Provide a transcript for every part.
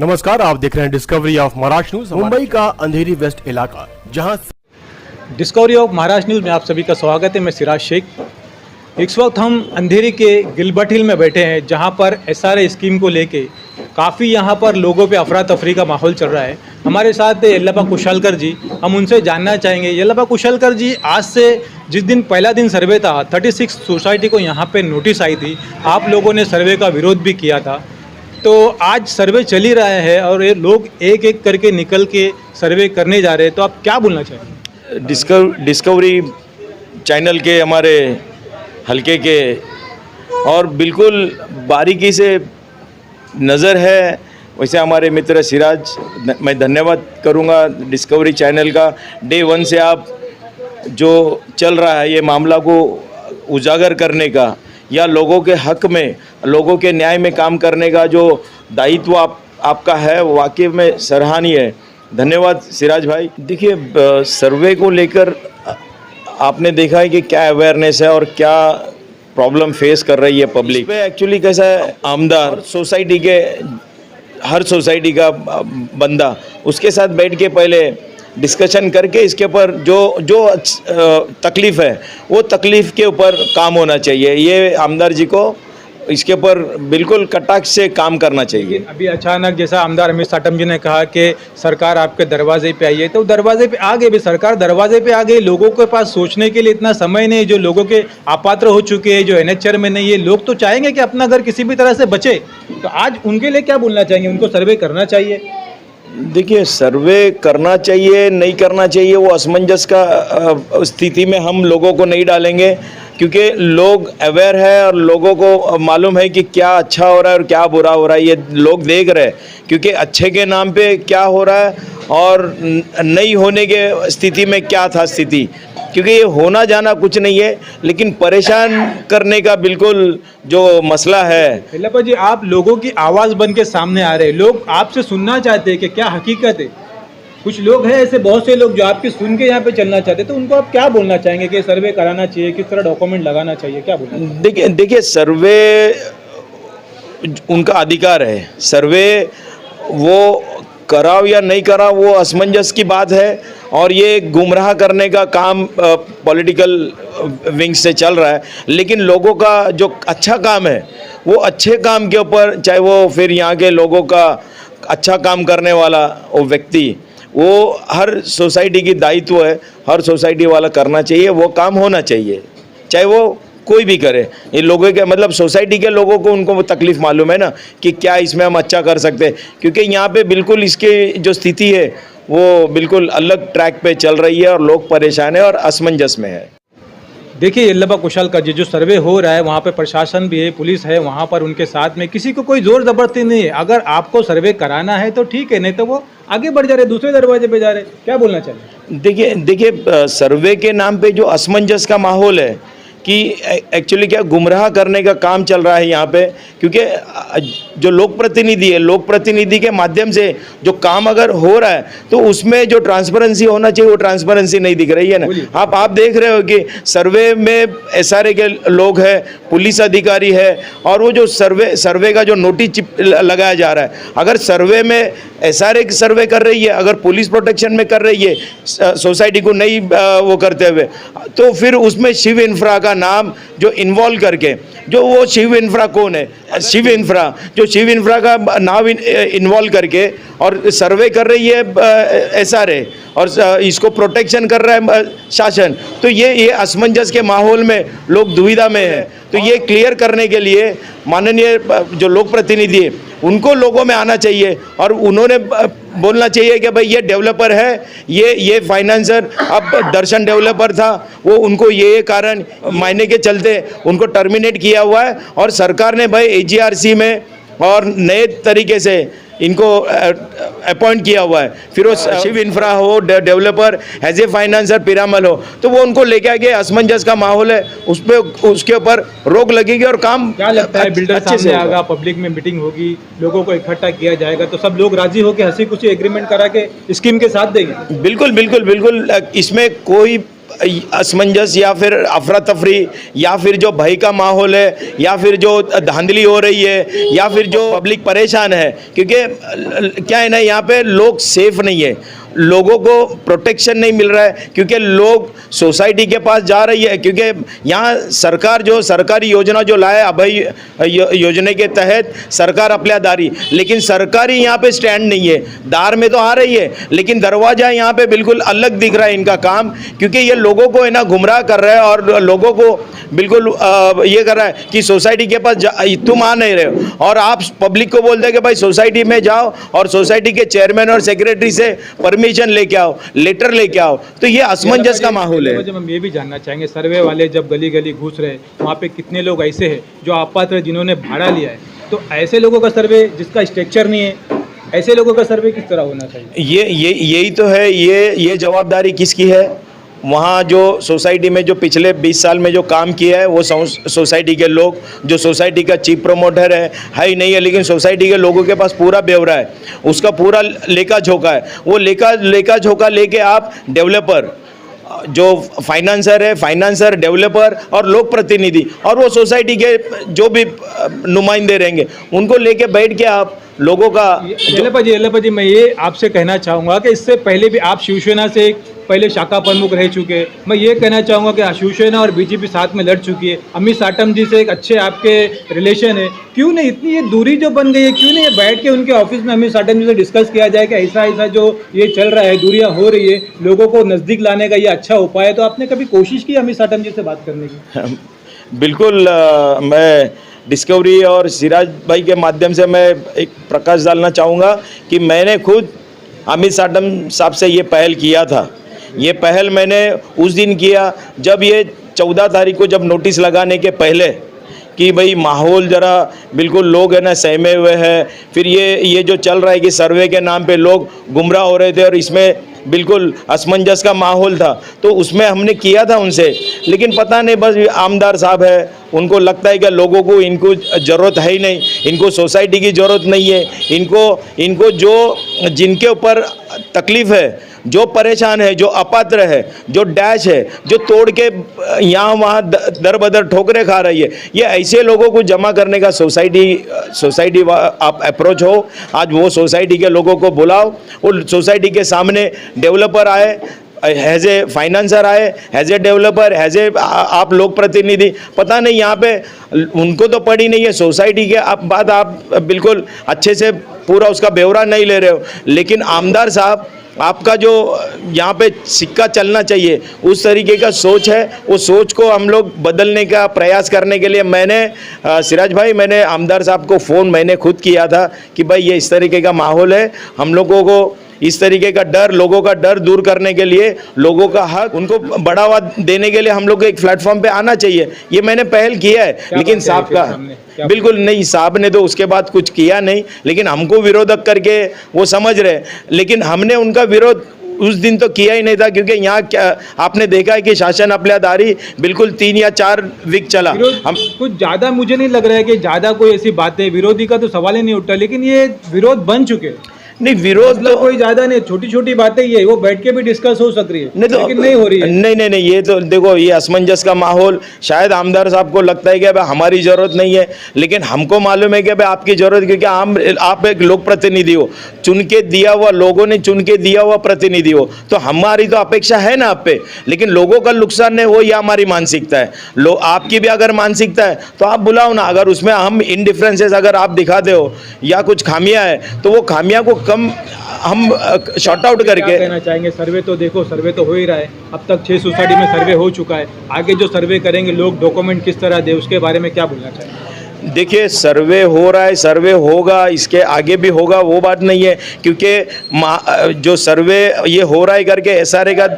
नमस्कार, आप देख रहे हैं discovery of Maharashtra news. Mumbai का अंधेरी वेस्ट इलाका, जहां डिस्कवरी ऑफ महाराष्ट्र न्यूज़ में आप सभी का स्वागत है। मैं सिराज शेख। इस वक्त हम अंधेरी के गिलबर्ट हिल में बैठे हैं, जहां पर SRA स्कीम को लेके काफ़ी यहां पर लोगों पे अफरा तफरी का माहौल चल रहा है। हमारे साथ येल्लप्पा कुशालकर जी, हम उनसे जानना चाहेंगे। येल्लप्पा कुशालकर जी, आज से जिस दिन पहला दिन सर्वे था, 36 सोसाइटी को यहाँ पे नोटिस आई थी, आप लोगों ने सर्वे का विरोध भी किया था। तो आज सर्वे चल ही रहा है और ये लोग एक एक करके निकल के सर्वे करने जा रहे हैं, तो आप क्या बोलना चाहेंगे? डिस्कवरी चैनल के हमारे हल्के के और बिल्कुल बारीकी से नज़र है, वैसे हमारे मित्र सिराज, मैं धन्यवाद करूंगा डिस्कवरी चैनल का। डे 1 से आप जो चल रहा है ये मामला को उजागर करने का या लोगों के हक में, लोगों के न्याय में काम करने का जो दायित्व आपका है, वाकई में सराहनीय है। धन्यवाद सिराज भाई। देखिए, सर्वे को लेकर आपने देखा है कि क्या अवेयरनेस है और क्या प्रॉब्लम फेस कर रही है पब्लिक पे। एक्चुअली कैसा है, आमदार सोसाइटी के हर सोसाइटी का बंदा उसके साथ बैठ के पहले डिस्कशन करके इसके ऊपर जो तकलीफ़ है वो तकलीफ़ के ऊपर काम होना चाहिए। ये आमदार जी को इसके ऊपर बिल्कुल कटाक्ष से काम करना चाहिए। अभी अचानक जैसा आमदार अमित साटम जी ने कहा कि सरकार आपके दरवाजे पे आई है, तो दरवाजे पे आ गए भी, सरकार दरवाजे पे आ गई, लोगों के पास सोचने के लिए इतना समय नहीं। जो लोगों के अपात्र हो चुके हैं, जो NHR में नहीं है, लोग तो चाहेंगे कि अपना घर किसी भी तरह से बचे। तो आज उनके लिए क्या बोलना चाहेंगे? उनको सर्वे करना चाहिए? देखिए, सर्वे करना चाहिए नहीं करना चाहिए वो असमंजस का स्थिति में हम लोगों को नहीं डालेंगे, क्योंकि लोग अवेयर है और लोगों को मालूम है कि क्या अच्छा हो रहा है और क्या बुरा हो रहा है। ये लोग देख रहे हैं, क्योंकि अच्छे के नाम पे क्या हो रहा है और नहीं होने के स्थिति में क्या था स्थिति, क्योंकि ये होना जाना कुछ नहीं है, लेकिन परेशान करने का बिल्कुल जो मसला है। येल्लप्पा जी, आप लोगों की आवाज़ बन के सामने आ रहे हैं, लोग आपसे सुनना चाहते हैं कि क्या हकीकत है। कुछ लोग हैं ऐसे, बहुत से लोग जो आपकी सुन के यहाँ पे चलना चाहते हैं, तो उनको आप क्या बोलना चाहेंगे कि सर्वे कराना चाहिए, किस तरह डॉक्यूमेंट लगाना चाहिए, क्या बोलना? देखिए, सर्वे उनका अधिकार है। सर्वे वो कराओ या नहीं कराओ वो असमंजस की बात है, और ये गुमराह करने का काम पॉलिटिकल विंग से चल रहा है। लेकिन लोगों का जो अच्छा काम है वो अच्छे काम के ऊपर, चाहे वो फिर यहाँ के लोगों का अच्छा काम करने वाला वो व्यक्ति, वो हर सोसाइटी की दायित्व है, हर सोसाइटी वाला करना चाहिए, वो काम होना चाहिए, चाहे वो कोई भी करे। ये लोगों के मतलब सोसाइटी के लोगों को, उनको वो तकलीफ़ मालूम है ना कि क्या इसमें हम अच्छा कर सकते हैं, क्योंकि यहाँ पे बिल्कुल इसके जो स्थिति है वो बिल्कुल अलग ट्रैक पे चल रही है और लोग परेशान है और असमंजस में है। देखिए येल्लप्पा कुशालकर जी, जो सर्वे हो रहा है वहाँ पे प्रशासन भी है, पुलिस है वहाँ पर, उनके साथ में किसी को कोई जोर जबरदस्ती नहीं है। अगर आपको सर्वे कराना है तो ठीक है, नहीं तो वो आगे बढ़ जा रहे, दूसरे दरवाजे पे जा रहे। क्या बोलना चाहिए? देखिए, सर्वे के नाम पे जो असमंजस का माहौल है कि एक्चुअली क्या गुमराह करने का काम चल रहा है यहाँ पे, क्योंकि जो लोक प्रतिनिधि है, लोक प्रतिनिधि के माध्यम से जो काम अगर हो रहा है तो उसमें जो ट्रांसपेरेंसी होना चाहिए वो ट्रांसपेरेंसी नहीं दिख रही है ना। आप देख रहे हो कि सर्वे में SRA के लोग हैं, पुलिस अधिकारी है, और वो जो सर्वे का जो नोटिस लगाया जा रहा है, अगर सर्वे में SRA सर्वे कर रही है, अगर पुलिस प्रोटेक्शन में कर रही है सोसाइटी को नहीं वो करते हुए, तो फिर उसमें शिव इंफ्रा का नाम जो इन्वॉल्व करके, जो वो शिव इंफ्रा कौन है, शिव इंफ्रा, जो शिव इंफ्रा का नाम इन्वॉल्व करके और सर्वे कर रही है SRA और इसको प्रोटेक्शन कर रहा है शासन, तो ये असमंजस के माहौल में लोग दुविधा में है। तो ये क्लियर करने के लिए माननीय जो लोक प्रतिनिधि है उनको लोगों में आना चाहिए और उन्होंने बोलना चाहिए कि भाई ये डेवलपर है, ये फाइनेंसर, अब दर्शन डेवलपर था, वो उनको ये कारण मायने के चलते उनको टर्मिनेट किया हुआ है, और सरकार ने भाई AGRC में और नए तरीके से इनको अपॉइंट किया हुआ है। फिर वो शिव इंफ्रा हो, developer, as a financier Piramal हो, तो वो उनको लेके आगे असमंजस का माहौल है, उस पर उसके ऊपर रोक लगेगी और काम क्या लगता है बिल्डर सामने आएगा, पब्लिक में मीटिंग होगी, लोगों को इकट्ठा किया जाएगा, तो सब लोग राजी होकर हंसी खुशी एग्रीमेंट करा के स्कीम के साथ देंगे? बिल्कुल बिल्कुल बिल्कुल, इसमें कोई असमंजस या फिर अफरा तफरी या फिर जो भय का माहौल है या फिर जो धांधली हो रही है या फिर जो पब्लिक परेशान है, क्योंकि क्या है ना, यहाँ पे लोग सेफ नहीं है, लोगों को प्रोटेक्शन नहीं मिल रहा है, क्योंकि लोग सोसाइटी के पास जा रही है, क्योंकि यहाँ सरकार जो सरकारी योजना जो लाए अभय योजना के तहत सरकार अपना दारी, लेकिन सरकारी यहाँ पे स्टैंड नहीं है, दार में तो आ रही है लेकिन दरवाज़ा यहाँ पे बिल्कुल अलग दिख रहा है इनका काम, क्योंकि ये लोगों को है ना गुमराह कर रहा है और लोगों को बिल्कुल ये कर रहा है कि सोसाइटी के पास तुम आ नहीं रहे हो, और आप पब्लिक को बोलते हैं कि भाई सोसाइटी में जाओ और सोसाइटी के चेयरमैन और सेक्रेटरी से परमिशन लेके आओ, लेटर लेके आओ, तो ये असमंजस का माहौल है। हम ये भी जानना चाहेंगे, सर्वे वाले जब गली गली घुस रहे वहाँ पे कितने लोग ऐसे हैं जो अपात्र जिन्होंने भाड़ा लिया है, तो ऐसे लोगों का सर्वे जिसका स्ट्रक्चर नहीं है, ऐसे लोगों का सर्वे किस तरह होना चाहिए? यही तो है, ये जवाबदारी किसकी है? वहाँ जो सोसाइटी में जो पिछले 20 साल में जो काम किया है वो सोसाइटी के लोग, जो सोसाइटी का चीफ प्रमोटर है ही नहीं है, लेकिन सोसाइटी के लोगों के पास पूरा ब्यौरा है, उसका पूरा लेखा जोखा है, वो लेखा जोखा लेके आप डेवलपर, जो फाइनेंसर, डेवलपर और लोक प्रतिनिधि और वो सोसाइटी के जो भी नुमाइंदे रहेंगे उनको लेके बैठ के आप लोगों का येल्लप्पा जी, मैं ये आपसे कहना चाहूँगा कि इससे पहले भी आप शिवसेना से पहले शाखा प्रमुख रह चुके हैं। मैं ये कहना चाहूँगा कि शिवसेना और बीजेपी साथ में लड़ चुकी है, अमित साटम जी से एक अच्छे आपके रिलेशन है, क्यों नहीं इतनी ये दूरी जो बन गई है, क्यों नहीं बैठ के उनके ऑफिस में अमित साटम जी से डिस्कस किया जाए कि ऐसा जो ये चल रहा है, दूरियाँ हो रही है, लोगों को नज़दीक लाने का ये अच्छा उपाय है? तो आपने कभी कोशिश की अमित साटम जी से बात करने की? बिल्कुल, मैं डिस्कवरी और सिराज भाई के माध्यम से मैं एक प्रकाश डालना चाहूँगा कि मैंने खुद अमित साटम साहब से ये पहल किया था। ये पहल मैंने उस दिन किया जब ये 14 तारीख को जब नोटिस लगाने के पहले कि भाई माहौल ज़रा बिल्कुल लोग है ना सहमे हुए हैं, फिर ये जो चल रहा है कि सर्वे के नाम पे लोग गुमराह हो रहे थे और इसमें बिल्कुल असमंजस का माहौल था, तो उसमें हमने किया था उनसे, लेकिन पता नहीं बस आमदार साहब है, उनको लगता है कि लोगों को इनको ज़रूरत है ही नहीं, इनको सोसाइटी की ज़रूरत नहीं है, इनको जो जिनके ऊपर तकलीफ़ है, जो परेशान है, जो अपात्र है, जो डैश है, जो तोड़ के यहाँ वहाँ दर बदर ठोकरे खा रही है, ये ऐसे लोगों को जमा करने का सोसाइटी आप अप्रोच हो। आज वो सोसाइटी के लोगों को बुलाओ, वो सोसाइटी के सामने डेवलपर आए, हैज़ ए फाइनेंसर आए, has a developer, has a आप लोक प्रतिनिधि, पता नहीं यहाँ पे उनको तो पड़ी नहीं है सोसाइटी के बात आप बिल्कुल अच्छे से पूरा उसका ब्यौरा नहीं ले रहे हो, लेकिन आमदार साहब आपका जो यहाँ पे सिक्का चलना चाहिए उस तरीके का सोच है, वो सोच को हम लोग बदलने का प्रयास करने के लिए सिराज भाई मैंने आमदार साहब को फ़ोन मैंने खुद किया था कि भाई ये इस तरीके का माहौल है, हम लोगों को इस तरीके का डर, लोगों का डर दूर करने के लिए, लोगों का हक उनको बढ़ावा देने के लिए हम लोग को एक प्लेटफॉर्म पे आना चाहिए, ये मैंने पहल किया है। लेकिन साहब का बिल्कुल नहीं, साहब ने तो उसके बाद कुछ किया नहीं, लेकिन हमको विरोधक करके वो समझ रहे, लेकिन हमने उनका विरोध उस दिन तो किया ही नहीं था, क्योंकि यहाँ क्या आपने देखा है कि शासन अपलादारी बिल्कुल 3 या 4 वीक चला। हम कुछ ज़्यादा मुझे नहीं लग रहा है कि ज़्यादा कोई ऐसी बातें, विरोधी का तो सवाल ही नहीं उठता, लेकिन ये विरोध बन चुके हैं। नहीं, विरोध तो कोई ज्यादा नहीं, छोटी छोटी बातें ये वो बैठ के भी डिस्कस हो सक रही है, नहीं तो लेकिन नहीं हो रही है। नहीं, ये तो देखो, ये असमंजस का माहौल शायद आमदार साहब को लगता है कि भाई हमारी ज़रूरत नहीं है, लेकिन हमको मालूम है कि भाई आपकी ज़रूरत, क्योंकि आप एक लोक प्रतिनिधि हो, चुन के दिया हुआ, लोगों ने चुन के दिया हुआ प्रतिनिधि हो, तो हमारी तो अपेक्षा है ना आप पे, लेकिन लोगों का नुकसान नहीं हो, ये हमारी मानसिकता है। आपकी भी अगर मानसिकता है तो आप बुलाओ ना, अगर उसमें हम इनडिफरेंसेस अगर आप दिखाते हो या कुछ खामियां है तो वो खामियां को कम हम शॉर्ट आउट करके क्या कहना चाहेंगे? सर्वे तो देखो, सर्वे तो हो ही रहा है, अब तक 6 सोसाइटी में सर्वे हो चुका है, आगे जो सर्वे करेंगे लोग डॉक्यूमेंट किस तरह दे, उसके बारे में क्या बोलना चाहेंगे? देखिए, सर्वे हो रहा है, सर्वे होगा, इसके आगे भी होगा, वो बात नहीं है, क्योंकि जो सर्वे ये हो रहा है करके SRA का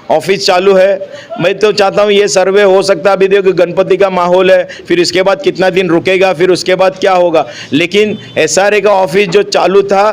ऑफिस चालू है। मैं तो चाहता हूँ ये सर्वे हो सकता है, अभी देखो गणपति का माहौल है, फिर इसके बाद कितना दिन रुकेगा, फिर उसके बाद क्या होगा, लेकिन SRA का ऑफिस जो चालू था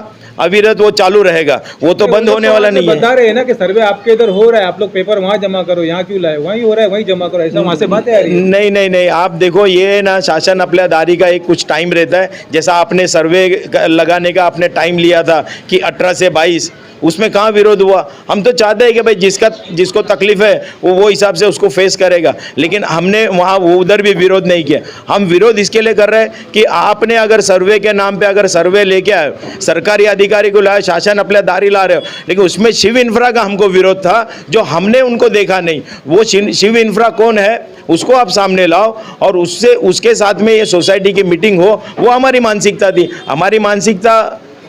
अविरत वो चालू रहेगा, वो तो बंद होने वाला नहीं है। बता रहे हैं ना कि सर्वे आपके इधर हो रहा है, आप लोग पेपर वहाँ जमा करो, यहाँ क्यों लाए, वहीं हो रहा है वहीं जमा करो, ऐसा वहाँ से बातें आ रही है। नहीं नहीं नहीं, आप देखो ये ना शासन आपल्या दारी का एक कुछ टाइम रहता है, जैसा आपने सर्वे लगाने का आपने टाइम लिया था कि 18 से 22, उसमें कहाँ विरोध हुआ। हम तो चाहते हैं कि भाई जिसको तकलीफ है वो हिसाब से उसको फेस करेगा, लेकिन हमने वहाँ वो उधर भी विरोध नहीं किया। हम विरोध इसके लिए कर रहे हैं कि आपने अगर सर्वे के नाम पे अगर सर्वे लेके आए, सरकारी अधिकारी को लाए, शासन अपने दारी ला रहे हो, लेकिन उसमें शिव इंफ्रा का हमको विरोध था, जो हमने उनको देखा नहीं। वो शिव इंफ्रा कौन है उसको आप सामने लाओ और उसके साथ में ये सोसाइटी की मीटिंग हो, वो हमारी मानसिकता थी। हमारी मानसिकता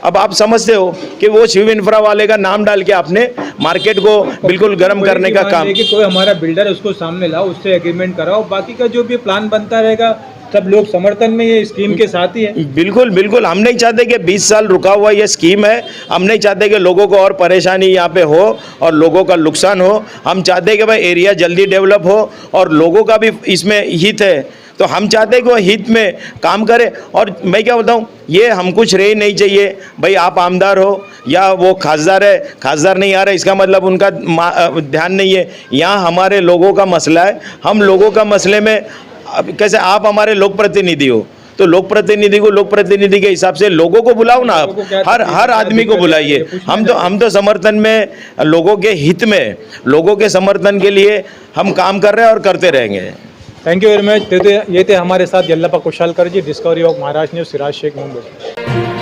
अब आप समझते हो कि वो शिव इंफ्रा वाले का नाम डाल के आपने मार्केट को बिल्कुल गर्म करने का काम। कि कोई हमारा बिल्डर है उसको सामने लाओ, उससे एग्रीमेंट कराओ, बाकी का जो भी प्लान बनता रहेगा सब लोग समर्थन में ये स्कीम के साथ ही है। बिल्कुल बिल्कुल, हम नहीं चाहते कि 20 साल रुका हुआ ये स्कीम है, हम नहीं चाहते कि लोगों को और परेशानी यहाँ पे हो और लोगों का नुकसान हो। हम चाहते हैं कि भाई एरिया जल्दी डेवलप हो और लोगों का भी इसमें हित है, तो हम चाहते हैं कि वो हित में काम करे। और मैं क्या बताऊं, ये हम कुछ रहे नहीं चाहिए भाई, आप आमदार हो या वो खासदार है, खासदार नहीं आ रहा इसका मतलब उनका ध्यान नहीं है। यहाँ हमारे लोगों का मसला है, हम लोगों का मसले में कैसे, आप हमारे लोक प्रतिनिधि हो तो लोक प्रतिनिधि को लोक प्रतिनिधि के हिसाब से लोगों को बुलाओ ना, आप हर आदमी को बुलाइए। हम तो समर्थन में, लोगों के हित में, लोगों के समर्थन के लिए हम काम कर रहे हैं और करते रहेंगे। Thank you very much. ये थे हमारे साथ Yallappa Kushalkar ji, discovery of Maharashtra news, Siraj Shaikh, Mumbai.